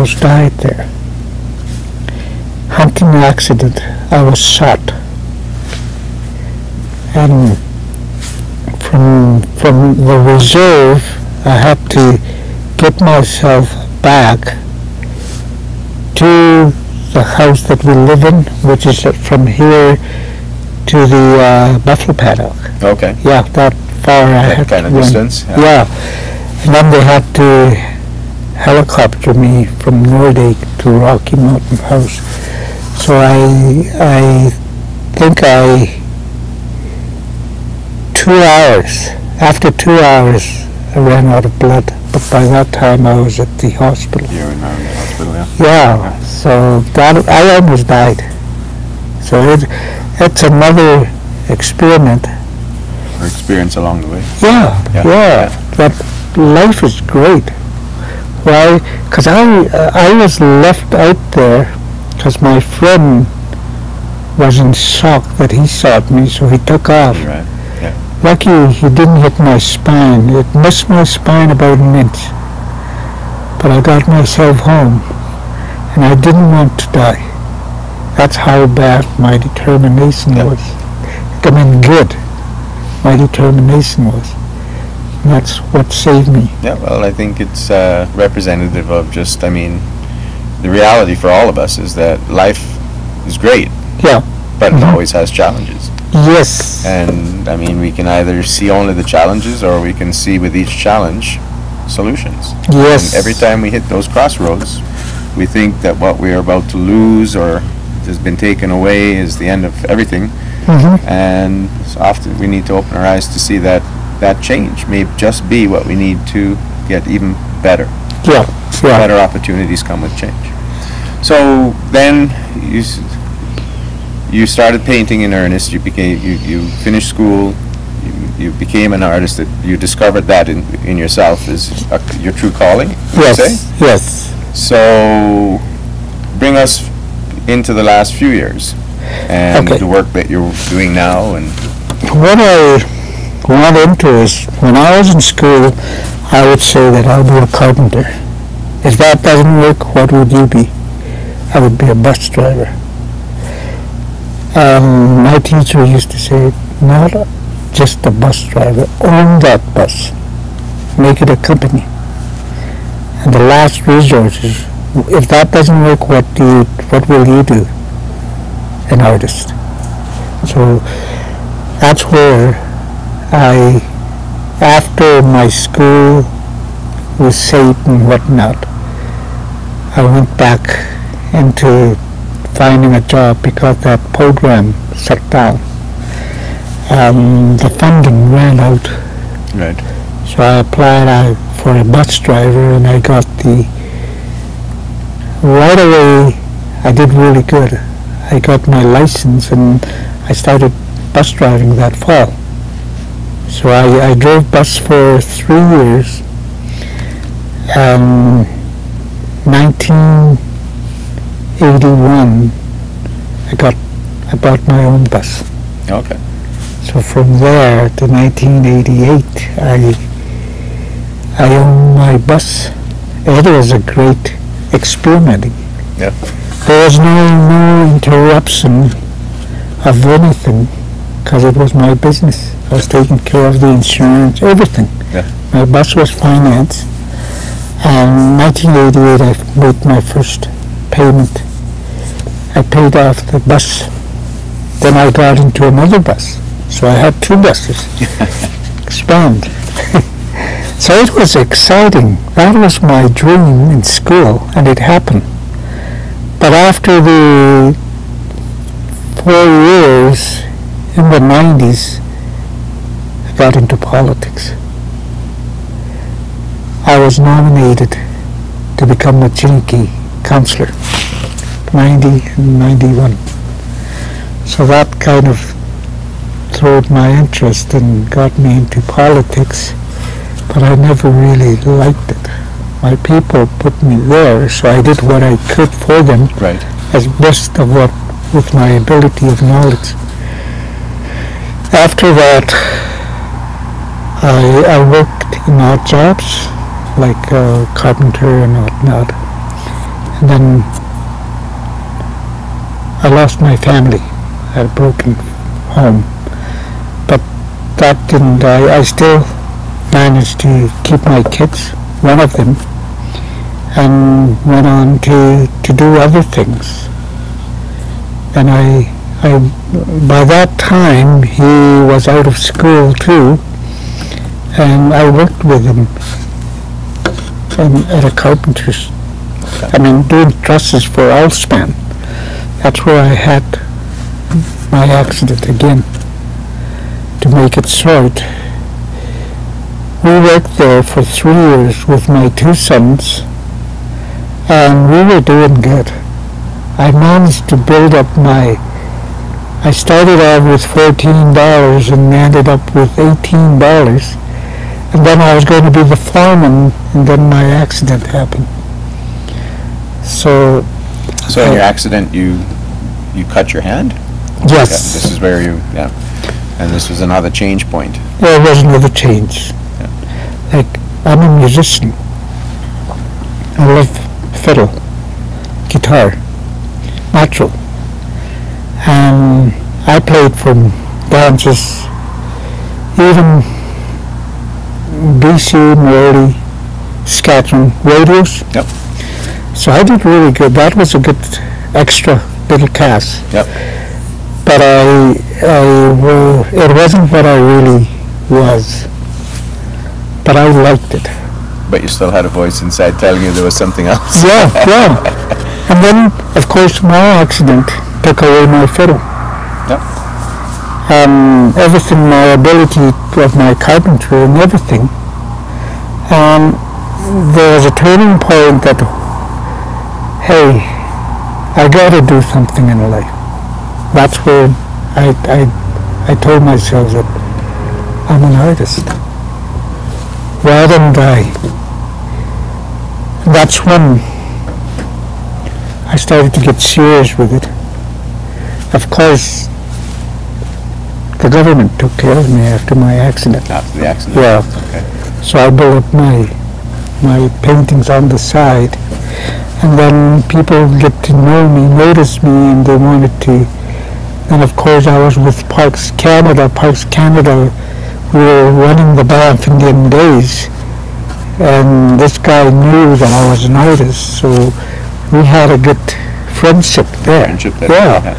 almost died there. Hunting accident. I was shot. And from the reserve, I had to get myself back to the house that we live in, which is from here to the buffalo paddock. Okay. Yeah, that far I That had kind of to run. distance. Yeah. And then they had to helicopter me from Nordic to Rocky Mountain House. So I think 2 hours, after 2 hours, I ran out of blood. But by that time I was at the hospital. You were in the hospital, yeah. Yeah, so that, I almost died. So it's another experiment. Or experience along the way. Yeah. But life is great. Why? Because I was left out there because my friend was in shock that he shot me, so he took off. Right. Yeah. Lucky he didn't hit my spine. It missed my spine about an inch. But I got myself home, and I didn't want to die. That's how bad my determination was. I mean, good. My determination was. And that's what saved me. Yeah, well, I think it's representative of just, I mean, the reality for all of us is that life is great. Yeah. But it always has challenges. Yes. And, I mean, we can either see only the challenges or we can see with each challenge solutions. Yes. And every time we hit those crossroads, we think that what we're about to lose or has been taken away is the end of everything. And so often we need to open our eyes to see that that change may just be what we need to get even better. Yeah. Better opportunities come with change. So then you started painting in earnest. You finished school. You became an artist. That you discovered that in yourself is your true calling. Yes. Say? Yes. So bring us into the last few years and the work that you're doing now. And what I went into is when I was in school, I would say that I'll be a carpenter. If that doesn't work, what would you be? I would be a bus driver. My teacher used to say, not just a bus driver, own that bus. Make it a company. And the last resort is, if that doesn't work, what will you do? An artist. So that's where after my school was saved and whatnot, I went back into finding a job because that program shut down. The funding ran out. right. So I applied for a bus driver, and I got right away I did really good. I got my license and I started bus driving that fall. So I drove bus for 3 years. 1981 I bought my own bus. Okay. So from there to 1988 I owned my bus. It was a great experimenting. Yeah. There was no interruption of anything because it was my business. I was taking care of the insurance, everything. Yeah. My bus was financed. And 1988 I made my first payment. I paid off the bus. Then I got into another bus. So I had 2 buses. Expand. So it was exciting. That was my dream in school, and it happened. But after the 4 years in the 90s, I got into politics. I was nominated to become a Chiniki councillor, 90 and 91. So that kind of throwed my interest and got me into politics, but I never really liked it. My people put me there, so I did what I could for them, Right. as best of what with my ability of knowledge. After that, I worked in odd jobs, like carpenter and whatnot. And then I lost my family. I had a broken home. But that didn't die. I still managed to keep my kids, one of them, and went on to do other things. And I by that time he was out of school too, and I worked with him at a carpenter's. Doing trusses for Allspan. That's where I had my accident again. To make it short, we worked there for 3 years with my 2 sons, and we were doing good. I managed to build up I started out with $14 and ended up with $18, and then I was going to be the foreman, and then my accident happened. So in your accident, you cut your hand? Yes. Yeah, this is where and this was another change point. Well, it was another change. Yeah. Like, I'm a musician. I love fiddle, guitar, natural. And I played from dances, even BC, Morley, Scatron, radios. Yep. So I did really good. That was a good extra little cast. Yep. But it wasn't what I really was. But I liked it. But you still had a voice inside telling you there was something else. Yeah. And then, of course, my accident took away my fiddle. Yep. Everything, my ability of my carpentry and everything. There was a turning point that, hey, I gotta do something in life. That's where I told myself that I'm an artist. Why don't I? That's when I started to get serious with it. Of course, the government took care of me after my accident. After the accident? Yeah. Okay. So I built up my paintings on the side, and then people get to know me, notice me, and they wanted to. And of course I was with Parks Canada. Parks Canada, we were running the Banff Indian Days, and this guy knew that I was an artist, so we had a good friendship there. Yeah.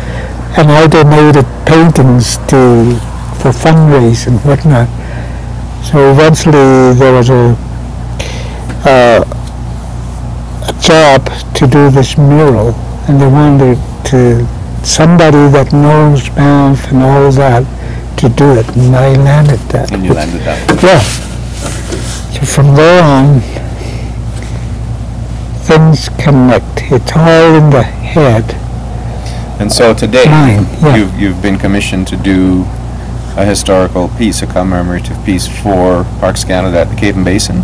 And I donated paintings for fundraise and whatnot. So eventually there was a job to do this mural, and they wanted somebody that knows Banff and all that to do it, and I landed that. And you landed that? Yeah. So from there on, things connect. It's all in the head. And so today, yeah. you've been commissioned to do a historical piece, a commemorative piece for Parks Canada at the Cave and Basin.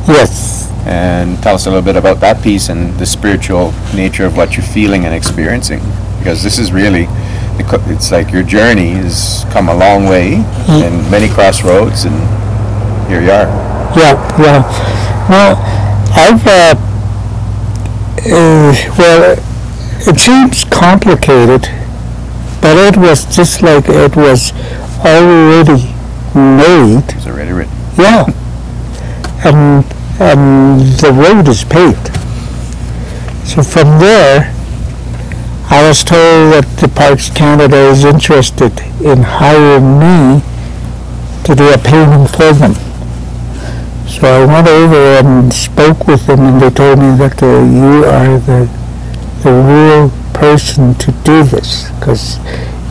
Yes. And tell us a little bit about that piece and the spiritual nature of what you're feeling and experiencing. Because this is really, it's like your journey has come a long way in many crossroads, and here you are. Yeah. Well, it seems complicated, but it was just like it was already made. It was already written. Yeah. And the road is paved. So from there, I was told that the Parks Canada is interested in hiring me to do a painting for them. So I went over and spoke with them, and they told me that you are the real person to do this, because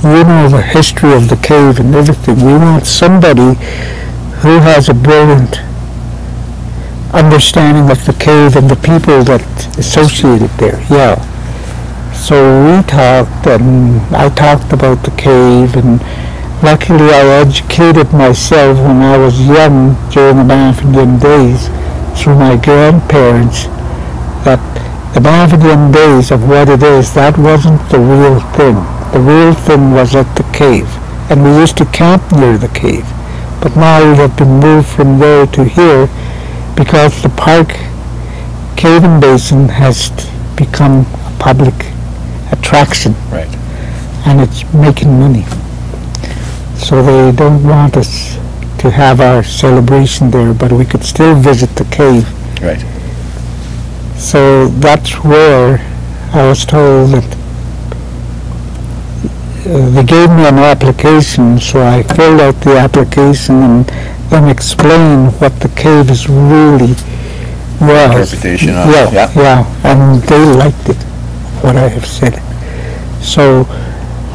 you know the history of the cave and everything. We want somebody who has a brilliant understanding of the cave and the people that associated there. Yeah. So we talked, and I talked about the cave, and luckily I educated myself when I was young during the Banff Indian Days through my grandparents that the Banff Indian Days of what it is, that wasn't the real thing. The real thing was at the cave, and we used to camp near the cave. But now we have been moved from there to here because the park cave and basin has become a public attraction. Right. And it's making money. So they don't want us to have our celebration there, but we could still visit the cave. Right. So that's where I was told that they gave me an application, so I filled out the application and then explained what the cave is really was. Interpretation of Yeah, yeah. yeah, and they liked it, what I have said. So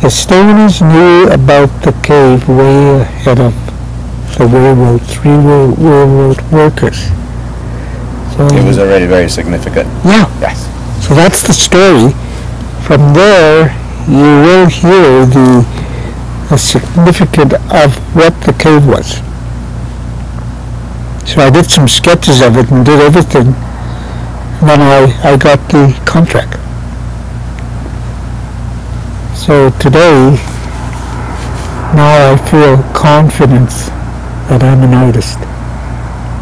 the Stoners knew about the cave way ahead of the three railroad workers. So It was already very significant. yeah. Yes. So that's the story. From there, you will hear the significance of what the cave was. So I did some sketches of it and did everything. And then I got the contract. So today, now I feel confidence that I'm an artist.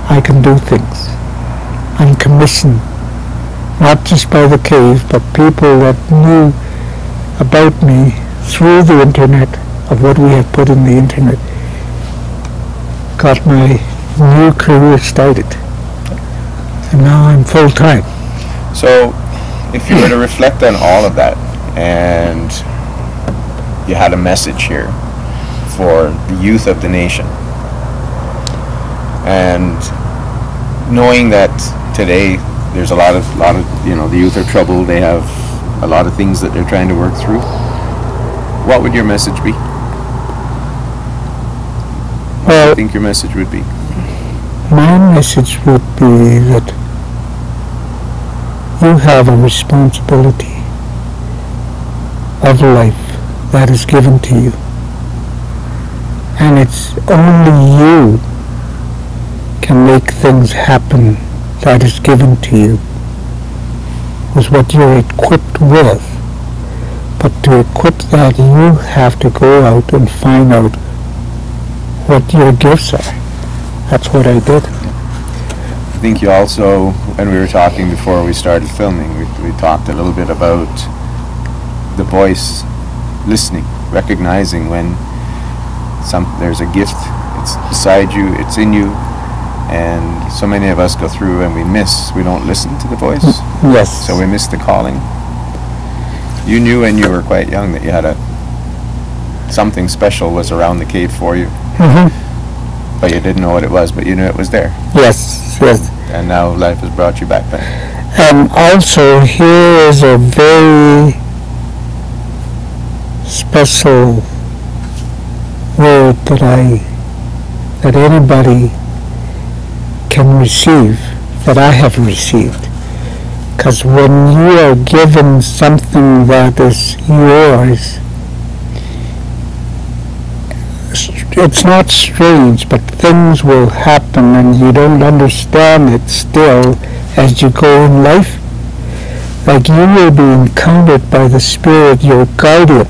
I can do things. I'm commissioned, not just by the cave, but people that knew about me through the internet, of what we had put in the internet, got my new career started. And now I'm full-time. So, if you were to reflect on all of that, and you had a message here for the youth of the nation, and knowing that today there's a lot of the youth are troubled, they have a lot of things that they're trying to work through, what would your message be? What do you think your message would be? My message would be that you have a responsibility of life that is given to you. And it's only you can make things happen that is given to you with what you're equipped with. But to equip that, you have to go out and find out what your gifts are. That's what I did. I think you also, when we were talking before we started filming, we talked a little bit about the voice, listening, recognizing when there's a gift, it's beside you, it's in you, and so many of us go through and we don't listen to the voice. Yes. So we miss the calling. You knew when you were quite young that you had something special was around the cave for you. Mm-hmm. But you didn't know what it was, but you knew it was there. Yes, yes. And now life has brought you back there. And also, here is a very special word that anybody can receive, that I have received. Because when you are given something that is yours, it's not strange, but things will happen and you don't understand it still as you go in life. Like, you will be encountered by the Spirit, your guardian.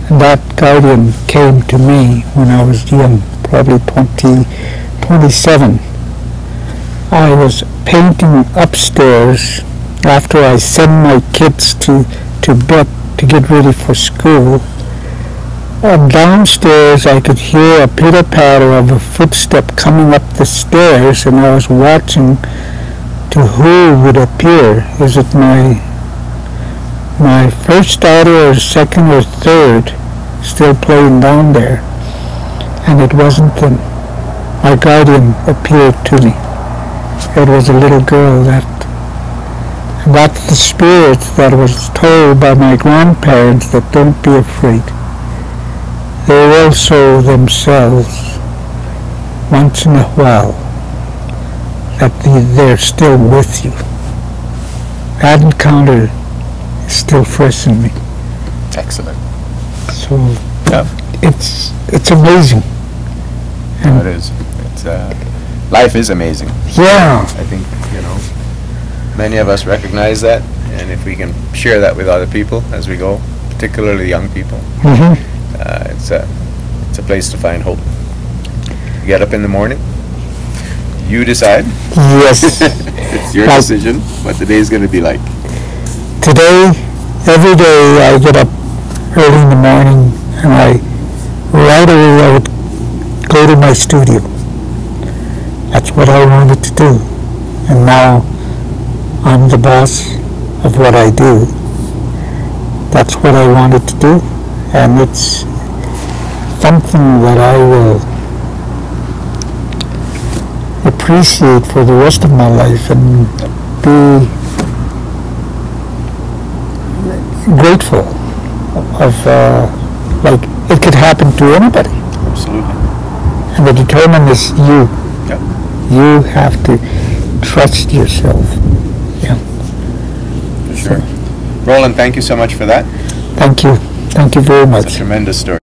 And that guardian came to me when I was young, probably 27. I was painting upstairs after I sent my kids to bed to get ready for school. And downstairs I could hear a pitter-patter of a footstep coming up the stairs, and I was watching to who would appear. Is it my first daughter or second or third still playing down there? And it wasn't them. My guardian appeared to me. It was a little girl and that's the spirit that was told by my grandparents that don't be afraid. They will show themselves once in a while that they're still with you. That encounter is still fresh in me. Excellent. So Yeah. it's amazing. No, it is. Life is amazing. Yeah. I think, many of us recognize that, and if we can share that with other people as we go, particularly young people, Mm-hmm. it's a place to find hope. You get up in the morning, you decide. Yes. It's your Like- decision what the day is going to be like. today, every day I get up early in the morning and right away I would go to my studio. That's what I wanted to do. And now I'm the boss of what I do. That's what I wanted to do. And it's something that I will appreciate for the rest of my life and be grateful of, like, it could happen to anybody. Absolutely. And the determinant is you. Yep. You have to trust yourself. Yeah. For sure. Roland, thank you so much for that. Thank you. Thank you very much. It's a tremendous story.